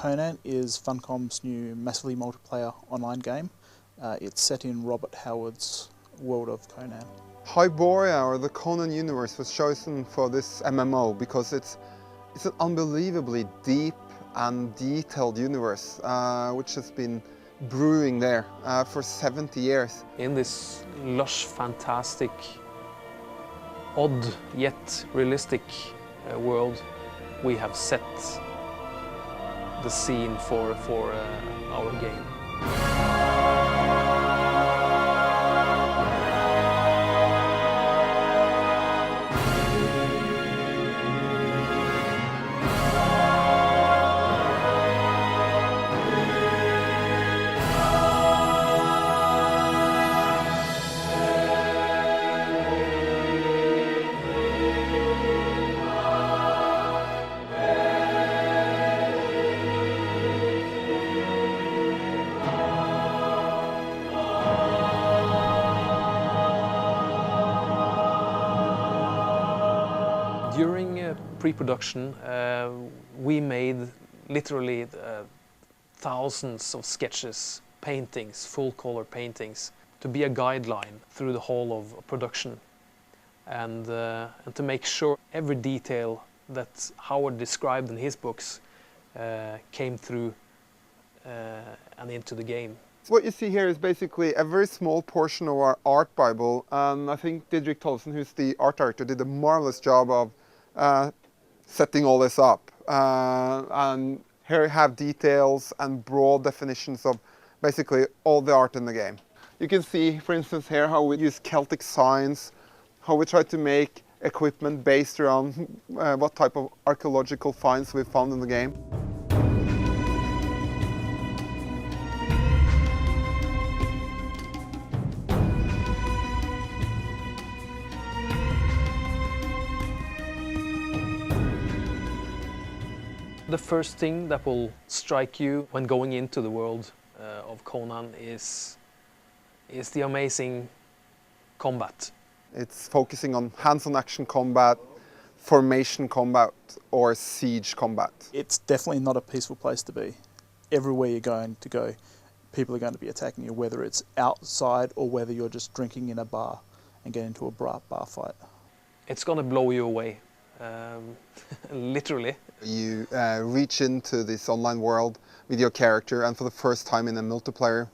Conan is Funcom's new massively multiplayer online game. It's set in Robert Howard's world of Conan. Hyborian, or the Conan universe, was chosen for this MMO because it's an unbelievably deep and detailed universe, which has been brewing there for 70 years. In this lush, fantastic, odd yet realistic world, we have set the scene for our game. During pre-production, we made literally thousands of sketches, paintings, full-color paintings, to be a guideline through the whole of production, and to make sure every detail that Howard described in his books came through and into the game. What you see here is basically a very small portion of our art bible, and I think Didrik Tollefsen, who's the art director, did a marvelous job of setting all this up. And here you have details and broad definitions of basically all the art in the game. You can see, for instance, here how we use Celtic signs, how we try to make equipment based around what type of archaeological finds we've found in the game. The first thing that will strike you when going into the world of Conan is the amazing combat. It's focusing on hands-on action combat, formation combat, or siege combat. It's definitely not a peaceful place to be. Everywhere you're going to go, people are going to be attacking you, whether it's outside or whether you're just drinking in a bar and get into a bar fight. It's going to blow you away, literally. You reach into this online world with your character, and for the first time in a multiplayer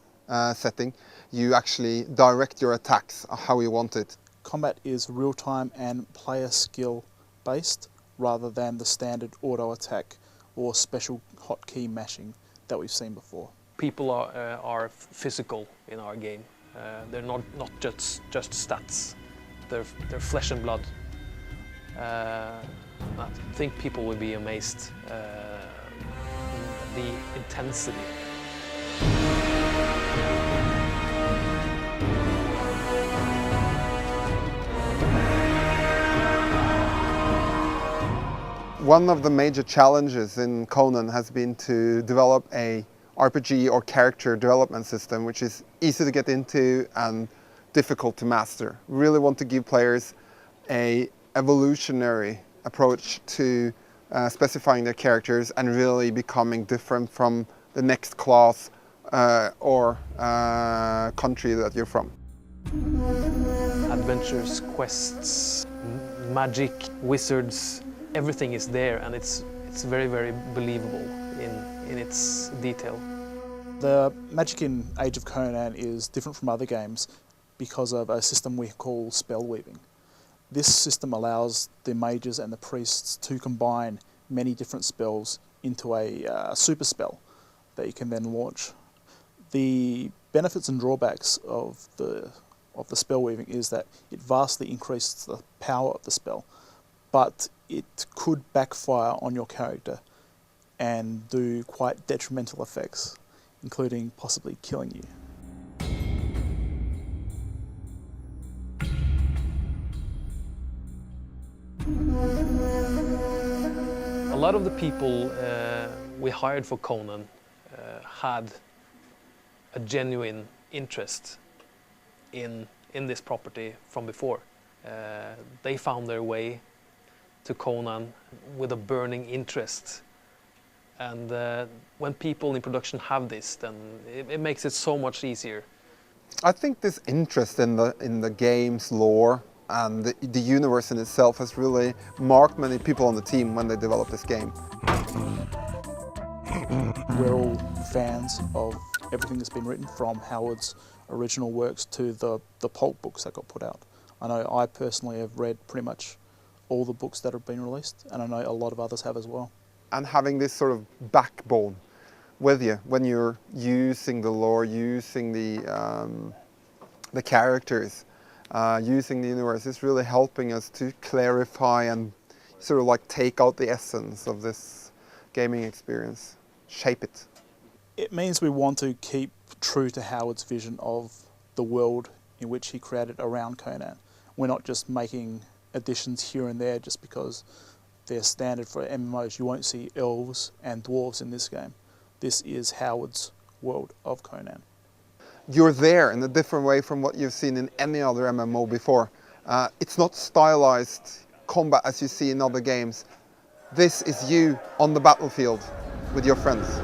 setting, you actually direct your attacks how you want it. Combat is real-time and player skill based rather than the standard auto attack or special hotkey mashing that we've seen before. People are physical in our game. They're not just stats. They're flesh and blood. I think people will be amazed the intensity. One of the major challenges in Conan has been to develop a RPG or character development system which is easy to get into and difficult to master. We really want to give players an evolutionary approach to specifying their characters and really becoming different from the next class or country that you're from. Adventures, quests, magic, wizards, everything is there, and it's very, very believable in its detail. The magic in Age of Conan is different from other games because of a system we call spell weaving. This system allows the mages and the priests to combine many different spells into a super spell that you can then launch. The benefits and drawbacks of the spell weaving is that it vastly increases the power of the spell, but it could backfire on your character and do quite detrimental effects, including possibly killing you. A lot of the people we hired for Conan had a genuine interest in this property from before. They found their way to Conan with a burning interest And when people in production have this, then it makes it so much easier. I think this interest in the game's lore and the universe in itself has really marked many people on the team when they developed this game. We're all fans of everything that's been written, from Howard's original works to the pulp books that got put out. I know I personally have read pretty much all the books that have been released, and I know a lot of others have as well. And having this sort of backbone with you when you're using the lore, using the characters, using the universe, is really helping us to clarify and sort of like take out the essence of this gaming experience, shape it. It means we want to keep true to Howard's vision of the world in which he created around Conan. We're not just making additions here and there just because they're standard for MMOs. You won't see elves and dwarves in this game. This is Howard's world of Conan. You're there in a different way from what you've seen in any other MMO before. It's not stylized combat as you see in other games. This is you on the battlefield with your friends.